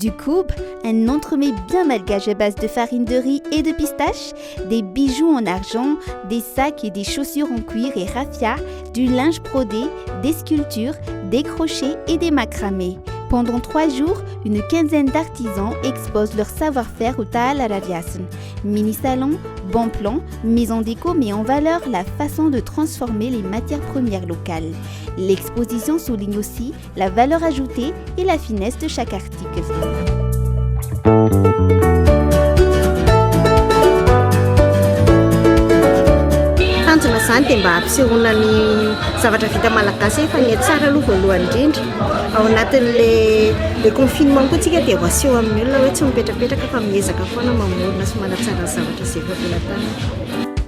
Du courbe, un entremets bien malgache à base de farine de riz et de pistache, des bijoux en argent, des sacs et des chaussures en cuir et raffia, du linge brodé, des sculptures, des crochets et des macramés. Pendant 3 jours, une quinzaine d'artisans exposent leur savoir-faire au Taal Arariasen. Mini-salon, bon plan, mise en déco met en valeur la façon de transformer les matières premières locales. L'exposition souligne aussi la valeur ajoutée et la finesse de chaque article. Tanjona zany dia mba hampisehoana ny zavatra vita malagasy fa ny tsara aloha voalohany indrindra. Ao anatin'le confinement koa tsika dia voaseho amin'ny olona hoe tsy mipetrapetraka fa miezaka foana mamorona sy manatsara ny zavatra izay efa voatanana.